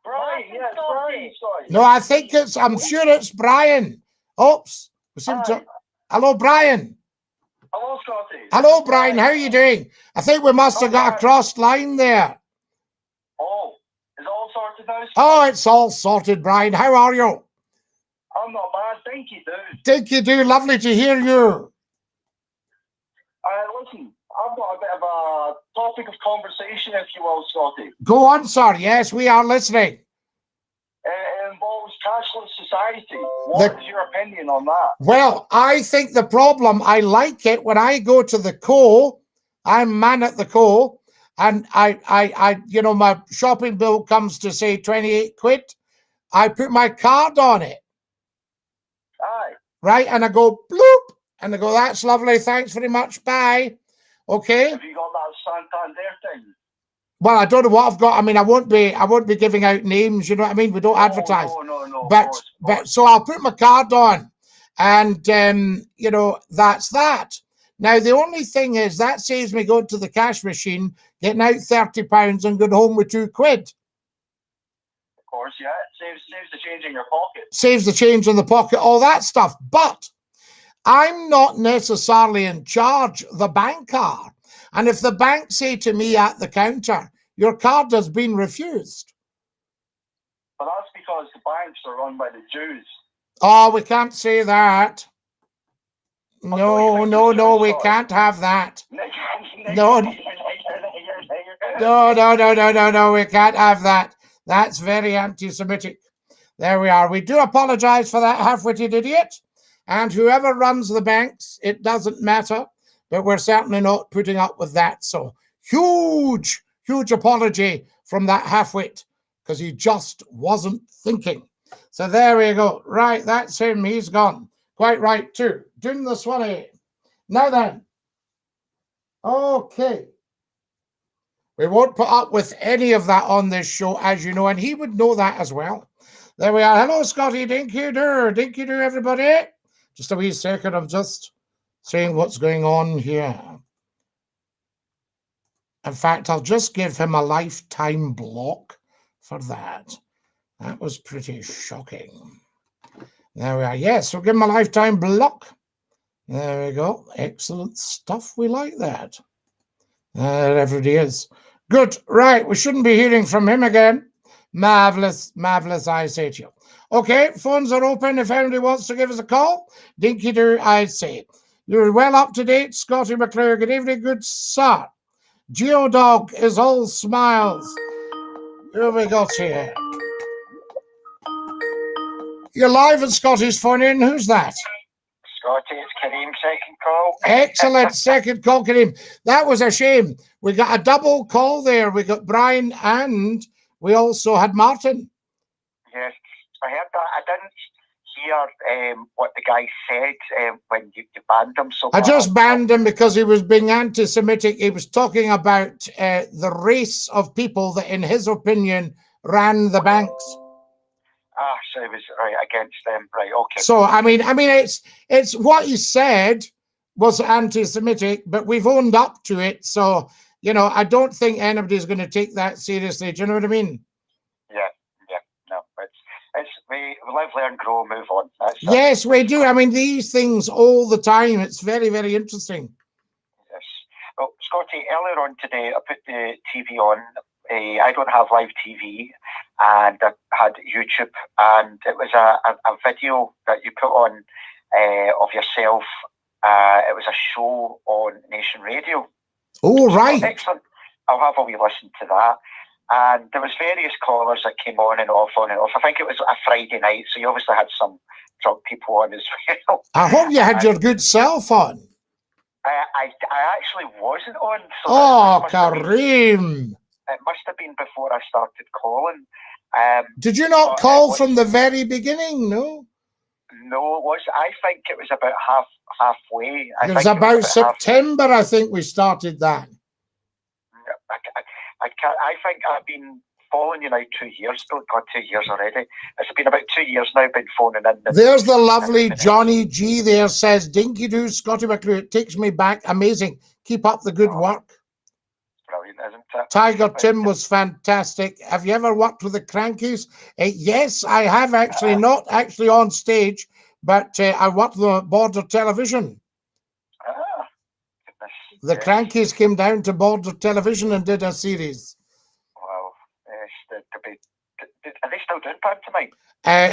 Brian, yes, Brian. Sorry. No, I think I'm sure it's Brian. Oops. Hello, Brian. Hello, Scotty. Hello, Brian. How are you doing? I think we must have got a crossed line there. Oh, is it all sorted out? Oh, it's all sorted, Brian. How are you? I'm not bad. DINKY-DOO. DINKY-DOO. Lovely to hear you. Listen, I've got a bit of a topic of conversation, if you will, Scotty. Go on, sir. Yes, we are listening. It involves cashless society. What is your opinion on that? Well, I think the problem, I like it when I go to the Co. I'm man at the Co. And I my shopping bill comes to say 28 quid. I put my card on it. Aye. Right, and I go bloop, and I go, that's lovely. Thanks very much. Bye. Okay. Have you got that Santander thing? Well, I don't know what I've got. I mean, I won't be giving out names. You know what I mean? We don't advertise. No. But so I'll put my card on, and that's that. Now the only thing is that saves me going to the cash machine, getting out £30, and going home with 2 quid. Of course, yeah. It saves the change in your pocket. Saves the change in the pocket, all that stuff. But I'm not necessarily in charge. The bank are. And if the bank say to me at the counter, your card has been refused. But that's because the banks are run by the Jews. Oh, we can't say that. No, we can't have that. No, we can't have that. That's very anti-Semitic. There we are. We do apologize for that half-witted idiot. And whoever runs the banks, it doesn't matter. But we're certainly not putting up with that. So huge, huge apology from that half-wit, because he just wasn't thinking. So there we go. Right, that's him. He's gone. Quite right, too. Doing the Swanee. Now then. Okay. We won't put up with any of that on this show, as you know, and he would know that as well. There we are. Hello, Scottie. Dinky-Doo. Dinky-Doo, everybody. Just a wee second of just saying what's going on here. In fact, I'll just give him a lifetime block for that. That was pretty shocking. There we are. Yes, we'll give him a lifetime block. There we go. Excellent stuff. We like that. There it is. Good. Right. We shouldn't be hearing from him again. Marvelous, marvelous, I say to you. Okay, phones are open if anybody wants to give us a call. Dinky-Doo, I say. You're well up to date, Scottie McCLUE. Good evening, good sir. Geodog is all smiles. Who have we got here? You're live at Scottie's phone in. Who's that? Scottie, it's Kareem, second call. Excellent second call, Kareem. That was a shame. We got a double call there. We got Brian and we also had Martin. Yes, I heard that. I didn't hear what the guy said when you banned him. So I just banned him because he was being anti-Semitic. He was talking about the race of people that, in his opinion, ran the banks. So he was right against them, right? Okay. So I mean, it's what he said was anti-Semitic, but we've owned up to it. So I don't think anybody's going to take that seriously. Do you know what I mean? Yeah. No, we live, learn, grow, move on. Yes, we do. I mean, these things all the time. It's very, very interesting. Yes. Well, Scottie, earlier on today, I put the TV on. I don't have live TV, and I had YouTube, and it was a video that you put on of yourself. It was a show on Nation Radio. Oh, right. So excellent. I'll have a wee listen to that. And there was various callers that came on and off, on and off. I think it was a Friday night, so you obviously had some drunk people on as well. I hope you had your good self on. I actually wasn't on. So oh, Kareem. It must have been before I started calling. Did you not call from the very beginning? No. No, it was. I think it was about halfway. It was about September. I think we started that. I think I've been following you now 2 years. God, 2 years already. It's been about 2 years now. Been phoning in. There's the lovely Johnny G. There says, "Dinky-Doo, Scottie McCLUE. It takes me back. Amazing. Keep up the good work." Brilliant, isn't it? Tiger Tim was fantastic. Have you ever worked with the Crankies? Yes, I have actually. Not actually on stage, but I worked with Border Television. The Crankies came down to Border Television and did a series. Wow. Are they still doing pantomime?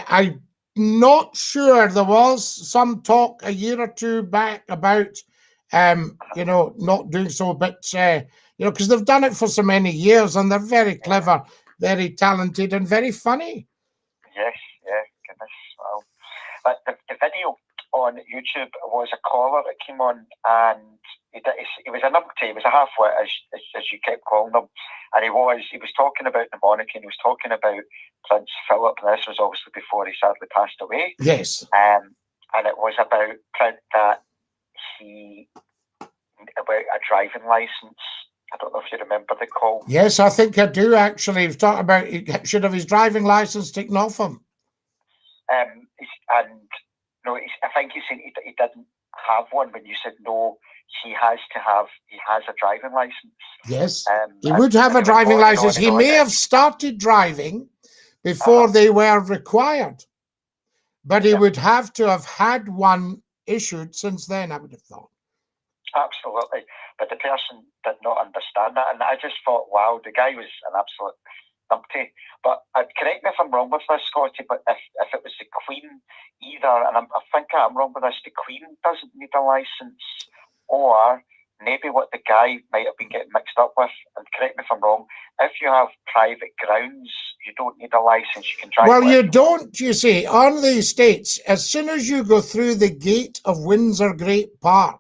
I'm not sure. There was some talk a year or two back about, not doing so, but, because they've done it for so many years and they're very clever, very talented and very funny. Yes, goodness. Wow. But the video on YouTube was a caller that came on, and he was a numpty, he was a half-wit, as you kept calling him, and he was talking about the monarchy, and he was talking about Prince Philip, and this was obviously before he sadly passed away. Yes. And it was about that about a driving licence. I don't know if you remember the call. Yes, I think I do, actually. He was talking about he should have his driving licence taken off him. I think he said he didn't have one when you said no. He has a driving licence. Yes, he would have a driving licence. He may have started driving before they were required, but he would have to have had one issued since then, I would have thought. Absolutely, but the person did not understand that, and I just thought, wow, the guy was an absolute numpty. But correct me if I'm wrong with this, Scottie, but if it was the Queen either, and I think I'm wrong with this, the Queen doesn't need a licence, or maybe what the guy might have been getting mixed up with, and correct me if I'm wrong, if you have private grounds, you don't need a license, you can drive. Well, you don't, you see, on the estates, as soon as you go through the gate of Windsor Great Park,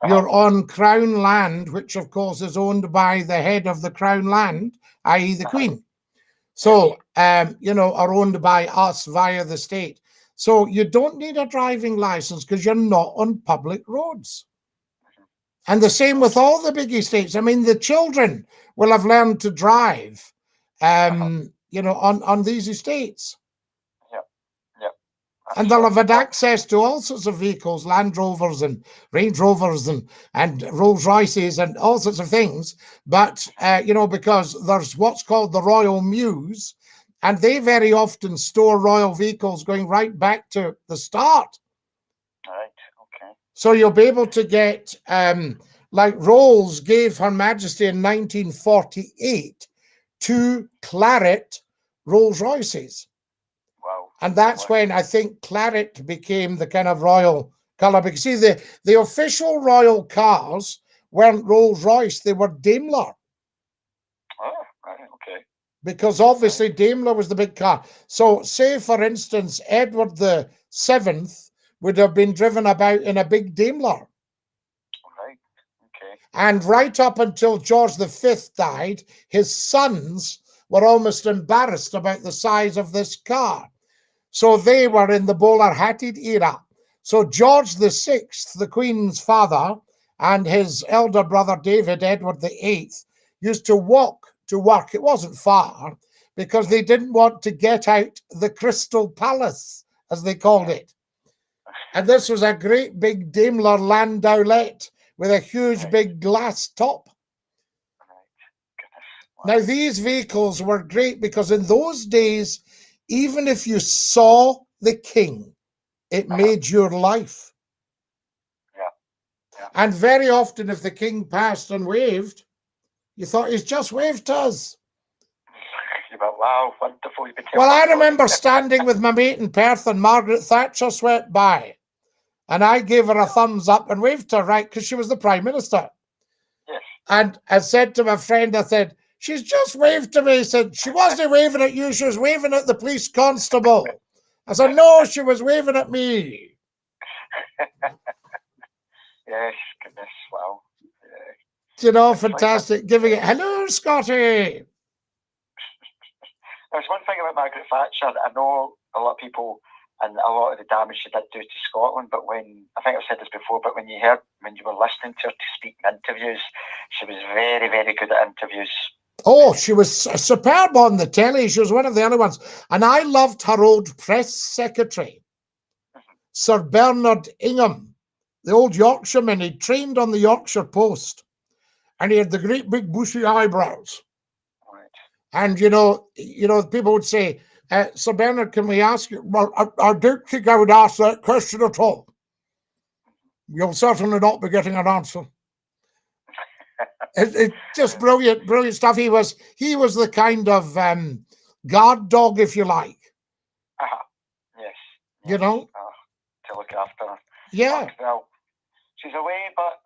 you're on Crown land, which of course is owned by the head of the Crown land, i.e. the Queen. So, you know, are owned by us via the state. So you don't need a driving license because you're not on public roads. And the same with all the big estates. I mean, the children will have learned to drive, you know, on these estates. And they'll have had access to all sorts of vehicles, Land Rovers and Range Rovers and Rolls Royces and all sorts of things. But, you know, because there's what's called the Royal Mews, and they very often store royal vehicles going right back to the start. Right, okay. So you'll be able to get, like Rolls gave Her Majesty in 1948 2 Claret Rolls Royces. Wow. And that's when I think claret became the kind of royal colour. Because see, the official royal cars weren't Rolls Royce, they were Daimler. Oh, right, okay. Because obviously Daimler was the big car. So say, for instance, Edward the Seventh would have been driven about in a big Daimler. Right, okay. And right up until George V died, his sons were almost embarrassed about the size of this car. So they were in the bowler-hatted era. So George VI, the Queen's father, and his elder brother David, Edward VIII, used to walk to work. It wasn't far because they didn't want to get out the Crystal Palace, as they called it. And this was a great big Daimler Landaulet with a huge big glass top. Now, these vehicles were great because in those days, even if you saw the king, it made your life. Yeah. And very often, if the king passed and waved, you thought he's just waved to us. You went, wow, wonderful. Well, I remember standing with my mate in Perth and Margaret Thatcher swept by. And I gave her a thumbs up and waved to her, right, because she was the Prime Minister. Yes. And I said to my friend, I said, she's just waved to me. He said, she wasn't waving at you, she was waving at the police constable. I said, no, she was waving at me. Yes, goodness, wow. Yeah. You know, fantastic. Giving it, hello, Scottie. There's one thing about Margaret Thatcher. I know a lot of people and a lot of the damage she did do to Scotland, but when, I think I've said this before, but when you were listening to her to speak in interviews, she was very, very good at interviews. Oh, she was superb on the telly. She was one of the other ones. And I loved her old press secretary, Sir Bernard Ingham, the old Yorkshireman. He trained on the Yorkshire Post. And he had the great big bushy eyebrows. Right. And, you know, people would say, Sir Bernard, can we ask you? Well, I don't think I would ask that question at all. You'll certainly not be getting an answer. It's just brilliant, brilliant stuff. He was the kind of guard dog, if you like. Yes. You know? To look after her. Yeah. Well, she's away, but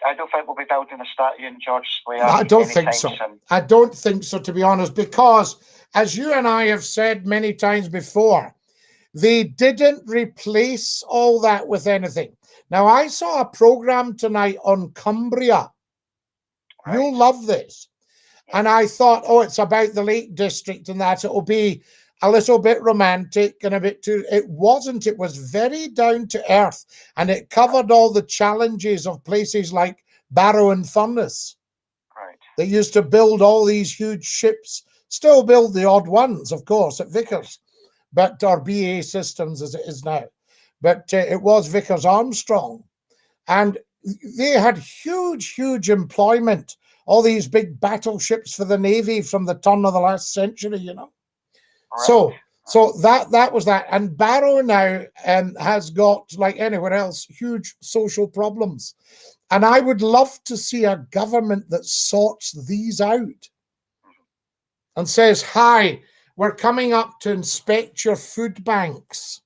I don't think we'll be building a statue in George Square. I don't think so. I don't think so, to be honest, because as you and I have said many times before, they didn't replace all that with anything. Now, I saw a program tonight on Cumbria. Right. You'll love this. And I thought, oh, it's about the Lake District and that. It'll be a little bit romantic and a bit too... It wasn't. It was very down to earth. And it covered all the challenges of places like Barrow and Furness. Right. They used to build all these huge ships. Still build the odd ones, of course, at Vickers. But, or BA Systems as it is now. But it was Vickers Armstrong. And they had huge, huge employment. All these big battleships for the Navy from the turn of the last century, you know. Right. So that was that. And Barrow now has got, like anywhere else, huge social problems. And I would love to see a government that sorts these out and says, hi, we're coming up to inspect your food banks.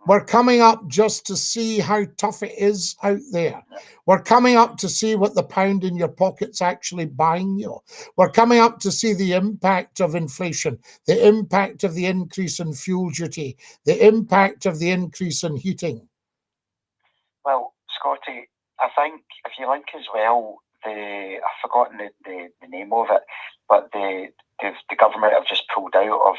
We're coming up just to see how tough it is out there. We're coming up to see what the pound in your pocket's actually buying you. We're coming up to see the impact of inflation, the impact of the increase in fuel duty, the impact of the increase in heating. Well, Scottie, I think if you like as well, I've forgotten the name of it, but the government have just pulled out of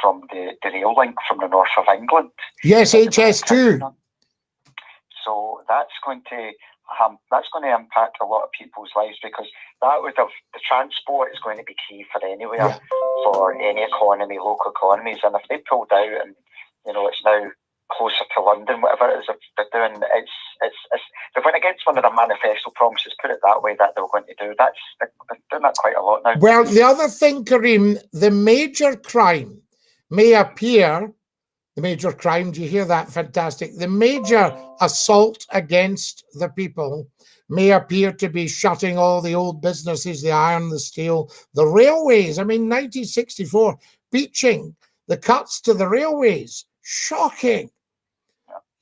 from the rail link from the north of England. Yes, HS2. So that's going to impact a lot of people's lives, because that would have, the transport is going to be key for anywhere, for any economy, local economies, and if they pulled out and it's now closer to London, whatever it is they're doing, they're going against one of their manifesto promises, put it that way, that they were going to do. They're doing that quite a lot now. Well, the other thing, Kareem, the major crime may appear, the major crime, do you hear that? Fantastic. The major assault against the people may appear to be shutting all the old businesses, the iron, the steel, the railways. I mean, 1964, beaching, the cuts to the railways, shocking.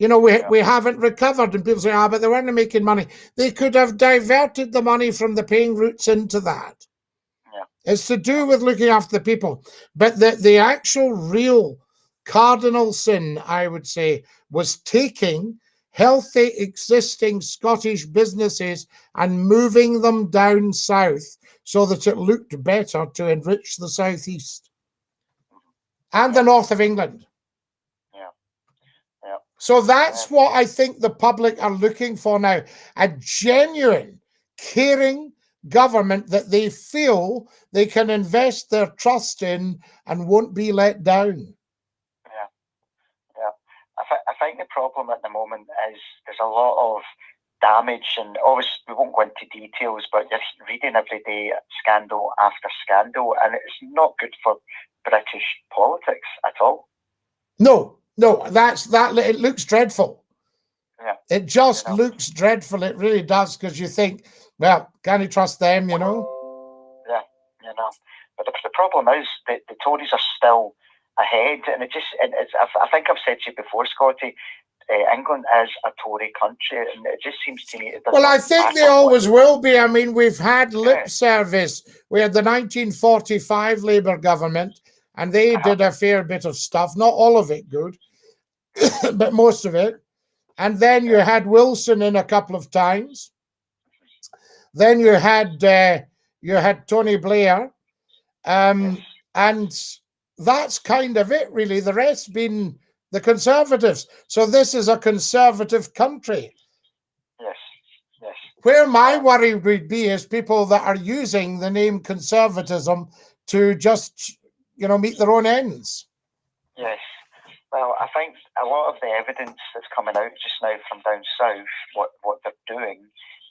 We haven't recovered, and people say, but they weren't making money. They could have diverted the money from the paying routes into that. Yeah. It's to do with looking after the people. But the actual real cardinal sin, I would say, was taking healthy existing Scottish businesses and moving them down south so that it looked better to enrich the southeast and the north of England. So that's what I think the public are looking for now, a genuine, caring government that they feel they can invest their trust in and won't be let down. I think the problem at the moment is there's a lot of damage, and obviously we won't go into details, but you're reading every day scandal after scandal, and it's not good for British politics at all. No, it looks dreadful. Yeah. It just looks dreadful. It really does, because you think, well, can you trust them, Yeah, But the problem is that the Tories are still ahead, and I think I've said to you before, Scottie, England is a Tory country, and it just seems to me. Well, I think they always will be. I mean, we've had lip service. We had the 1945 Labour government, and they did a fair bit of stuff, not all of it good, but most of it. And then you had Wilson in a couple of times. Then you had Tony Blair, and that's kind of it, really. The rest been the Conservatives. So this is a conservative country. Yes. Where my worry would be is people that are using the name conservatism to just, meet their own ends. Yes. Well, I think a lot of the evidence that's coming out just now from down south, what they're doing,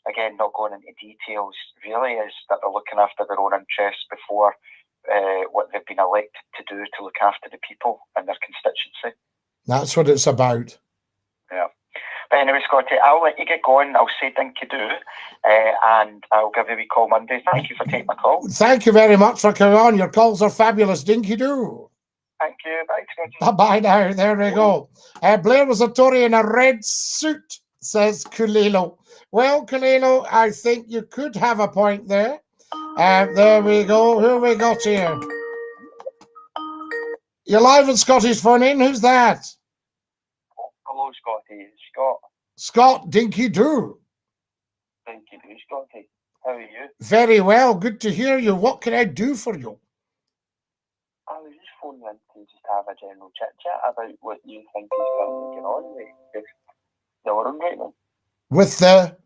again, not going into details, really is that they're looking after their own interests before what they've been elected to do, to look after the people and their constituency. That's what it's about. Yeah. But anyway, Scottie, I'll let you get going. I'll say DINKY-DOO, and I'll give you a wee call Monday. Thank you for taking my call. Thank you very much for coming on. Your calls are fabulous. DINKY-DOO. Thank you. Bye, Scottie. Bye-bye now. There we go. Blair was a Tory in a red suit, says Kulelo. Well, Kulelo, I think you could have a point there. There we go. Who have we got here? You're live on Scotty's phone in. Who's that? Hello, Scottie. It's Scott. Scott, DINKY-DOO. DINKY-DOO, Scottie. How are you? Very well. Good to hear you. What can I do for you? I was just phoning in to just have a general chit-chat about what you think is going on with the world right now. With the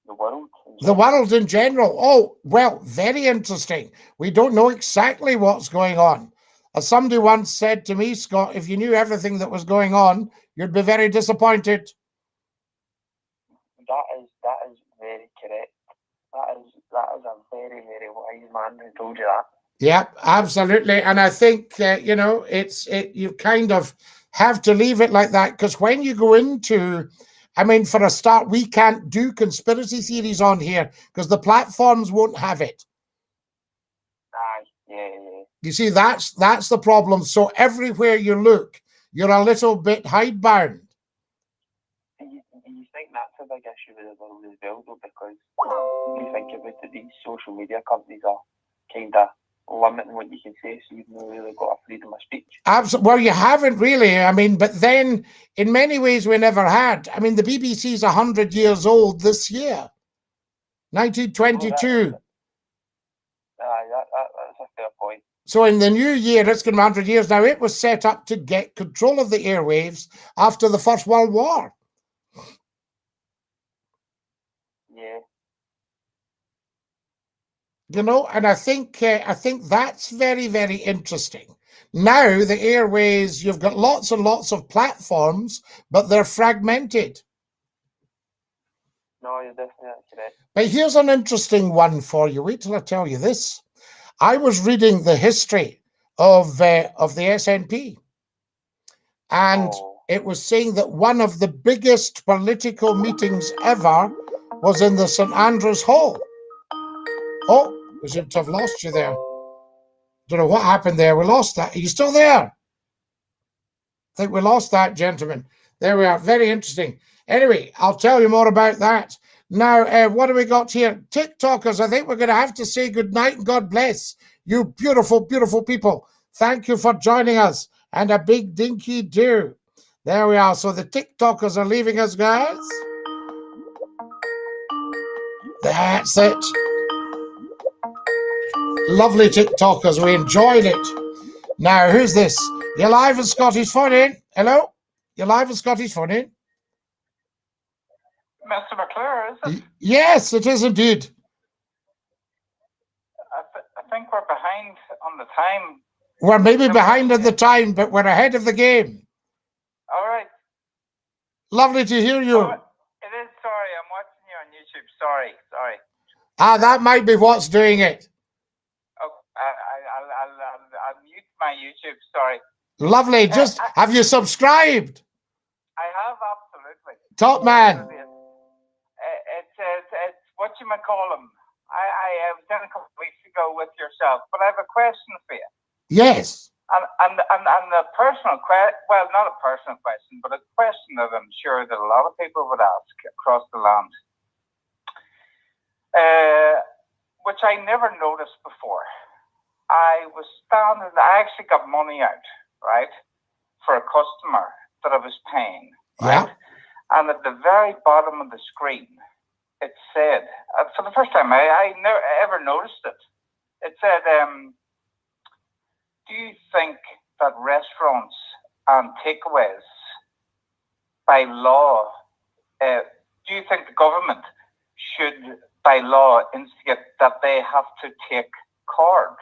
world? The world in general. Oh, well, very interesting. We don't know exactly what's going on. As somebody once said to me, Scott, if you knew everything that was going on, you'd be very disappointed. That is very correct. That is a very, very wise man who told you that. Yep, absolutely. And I think, you kind of have to leave it like that, because when you go into, I mean, for a start, we can't do conspiracy theories on here because the platforms won't have it. Yeah. You see, that's the problem. So everywhere you look, you're a little bit hidebound. You think that's a big issue with the world as well, though, because you think about it, these social media companies are kind of limiting what you can say, so you've not really got a freedom of speech. Absolutely. Well, you haven't really. I mean, but then in many ways we never had. I mean, the BBC's 100 years old this year, 1922. That's a fair point. So in the new year, it's going to be 100 years. Now, it was set up to get control of the airwaves after the First World War. Yeah. You know, and I think that's very, very interesting. Now the airways, you've got lots and lots of platforms, but they're fragmented. No, you're definitely correct. But here's an interesting one for you. Wait till I tell you this. I was reading the history of the SNP, and it was saying that one of the biggest political meetings ever was in the St. Andrews Hall. Oh, we seem to have lost you there. Don't know what happened there. We lost that. Are you still there? I think we lost that, gentlemen. There we are. Very interesting. Anyway, I'll tell you more about that. Now, what do we got here? TikTokers, I think we're going to have to say goodnight and God bless you beautiful, beautiful people. Thank you for joining us. And a big dinky-do. There we are. So the TikTokers are leaving us, guys. That's it. Lovely TikTokers. We enjoyed it. Now, who's this? You're live on Scotty's phone in. Hello? You're live on Scotty's phone in. Mr. McCLUE, is it? Yes, it is indeed. I think we're behind on the time. We're maybe behind on the time, but we're ahead of the game. All right. Lovely to hear you. Oh, it is. Sorry, I'm watching you on YouTube. Sorry. Ah, that might be what's doing it. Oh, I'll mute my YouTube. Sorry. Lovely. Just have you subscribed? I have, absolutely. Top man. It's what you might call them. I was in a couple of weeks ago with yourself, but I have a question for you. Yes. And a personal question, well, not a personal question, but a question that I'm sure that a lot of people would ask across the land, which I never noticed before. I actually got money out, right, for a customer that I was paying, right? Yeah. And at the very bottom of the screen, it said, for the first time, I never ever noticed it. It said, do you think that restaurants and takeaways, by law, do you think the government should, by law, instigate that they have to take card?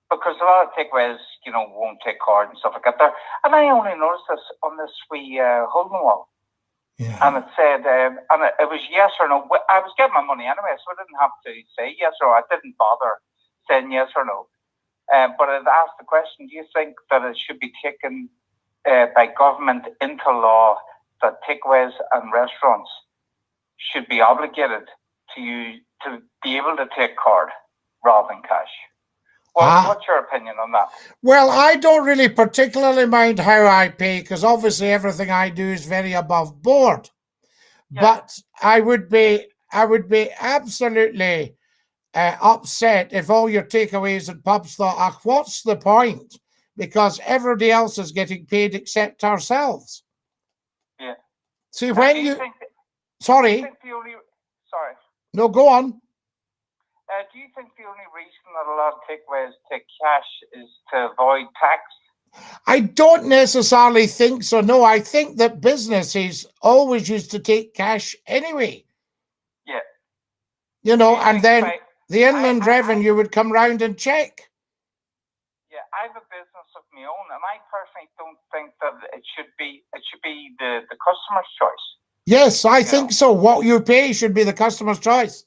Because a lot of takeaways, won't take card and stuff like that. And I only noticed this on this wee hole in the wall. Yeah. And it said, and it was yes or no. I was getting my money anyway, so I didn't have to say yes or no. I didn't bother saying yes or no. But it asked the question, do you think that it should be taken by government into law that takeaways and restaurants should be obligated to be able to take card rather than cash? What's your opinion on that? Well, I don't really particularly mind how I pay because obviously everything I do is very above board. Yeah. But I would be absolutely upset if all your takeaways and pubs thought, what's the point? Because everybody else is getting paid except ourselves. Yeah. See, when you... Sorry. Sorry. No, go on. Do you think the only reason that a lot of takeaways take cash is to avoid tax? I don't necessarily think so. No, I think that businesses always used to take cash anyway. Yeah. And then the Inland Revenue would come round and check. Yeah, I have a business of my own, and I personally don't think that it should be the customer's choice. Yes, I think so. What you pay should be the customer's choice.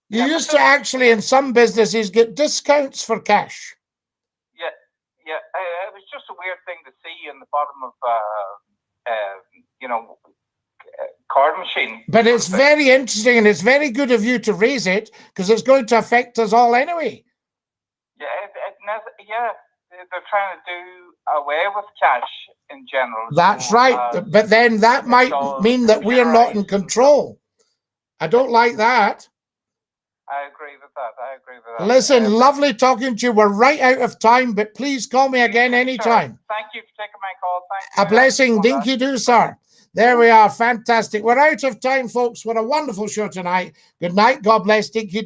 You used to actually, in some businesses, get discounts for cash. Yeah. It was just a weird thing to see in the bottom of, card machine. But it's very interesting, and it's very good of you to raise it because it's going to affect us all anyway. Yeah, they're trying to do away with cash in general. That's So, right. But then that might all mean that we are not in computerized. control. I don't like that. I agree with that. I agree with that. Listen, lovely talking to you. We're right out of time, but please call me again anytime. Thank you for taking my call. Thank you. A blessing. Dinky-Doo, sir. There we are. Fantastic. We're out of time, folks. What a wonderful show tonight. Good night. God bless. Dinky-Doo.